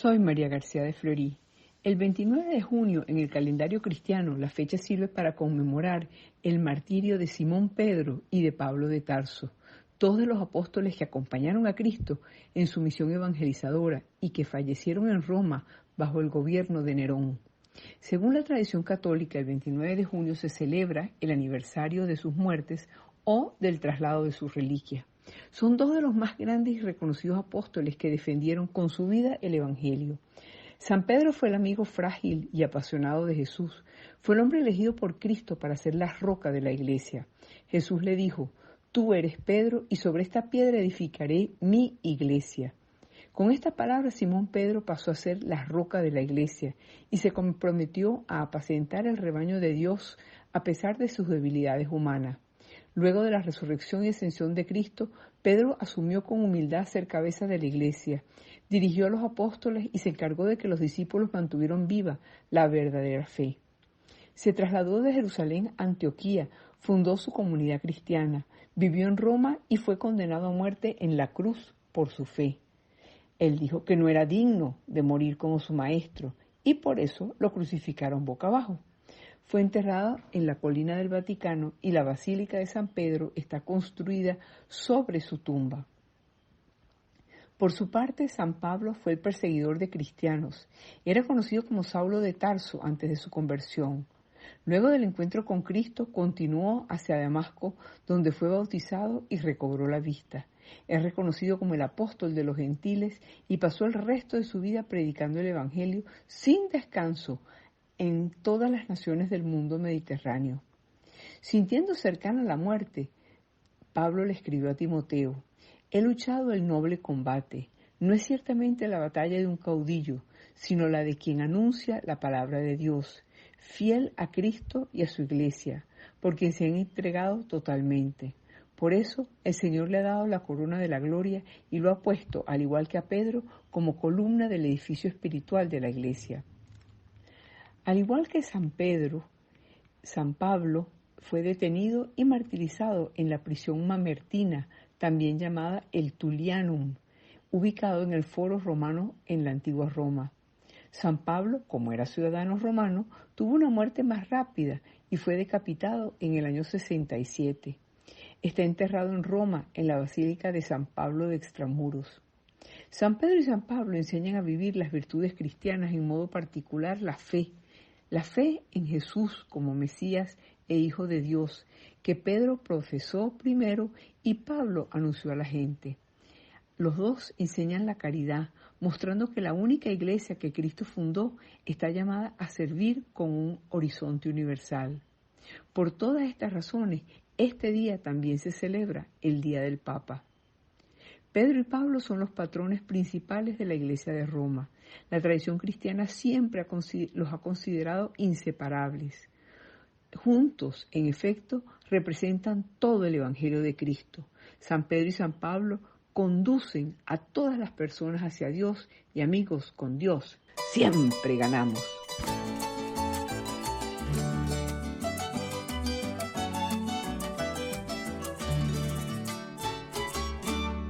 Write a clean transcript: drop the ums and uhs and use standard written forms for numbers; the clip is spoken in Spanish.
Soy María García de Florí. El 29 de junio en el calendario cristiano la fecha sirve para conmemorar el martirio de Simón Pedro y de Pablo de Tarso, dos de los apóstoles que acompañaron a Cristo en su misión evangelizadora y que fallecieron en Roma bajo el gobierno de Nerón. Según la tradición católica, el 29 de junio se celebra el aniversario de sus muertes o del traslado de sus reliquias. Son dos de los más grandes y reconocidos apóstoles que defendieron con su vida el Evangelio. San Pedro fue el amigo frágil y apasionado de Jesús. Fue el hombre elegido por Cristo para ser la roca de la iglesia. Jesús le dijo: «Tú eres Pedro, y sobre esta piedra edificaré mi iglesia». Con esta palabra, Simón Pedro pasó a ser la roca de la iglesia y se comprometió a apacentar el rebaño de Dios a pesar de sus debilidades humanas. Luego de la resurrección y ascensión de Cristo, Pedro asumió con humildad ser cabeza de la iglesia, dirigió a los apóstoles y se encargó de que los discípulos mantuvieran viva la verdadera fe. Se trasladó de Jerusalén a Antioquía, fundó su comunidad cristiana, vivió en Roma y fue condenado a muerte en la cruz por su fe. Él dijo que no era digno de morir como su maestro y por eso lo crucificaron boca abajo. Fue enterrado en la colina del Vaticano y la Basílica de San Pedro está construida sobre su tumba. Por su parte, San Pablo fue el perseguidor de cristianos. Era conocido como Saulo de Tarso antes de su conversión. Luego del encuentro con Cristo, continuó hacia Damasco, donde fue bautizado y recobró la vista. Es reconocido como el apóstol de los gentiles y pasó el resto de su vida predicando el Evangelio sin descanso en todas las naciones del mundo mediterráneo. Sintiendo cercana la muerte, Pablo le escribió a Timoteo: «He luchado el noble combate. No es ciertamente la batalla de un caudillo, sino la de quien anuncia la palabra de Dios, fiel a Cristo y a su iglesia, por quien se han entregado totalmente. Por eso el Señor le ha dado la corona de la gloria y lo ha puesto, al igual que a Pedro, como columna del edificio espiritual de la iglesia». Al igual que San Pedro, San Pablo fue detenido y martirizado en la prisión mamertina, también llamada el Tullianum, ubicado en el Foro Romano en la antigua Roma. San Pablo, como era ciudadano romano, tuvo una muerte más rápida y fue decapitado en el año 67. Está enterrado en Roma, en la Basílica de San Pablo de Extramuros. San Pedro y San Pablo enseñan a vivir las virtudes cristianas, en modo particular la fe en Jesús como Mesías e Hijo de Dios, que Pedro profesó primero y Pablo anunció a la gente. Los dos enseñan la caridad, mostrando que la única iglesia que Cristo fundó está llamada a servir con un horizonte universal. Por todas estas razones, este día también se celebra el Día del Papa. Pedro y Pablo son los patrones principales de la Iglesia de Roma. La tradición cristiana siempre los ha considerado inseparables. Juntos, en efecto, representan todo el Evangelio de Cristo. San Pedro y San Pablo conducen a todas las personas hacia Dios y, amigos, con Dios siempre ganamos.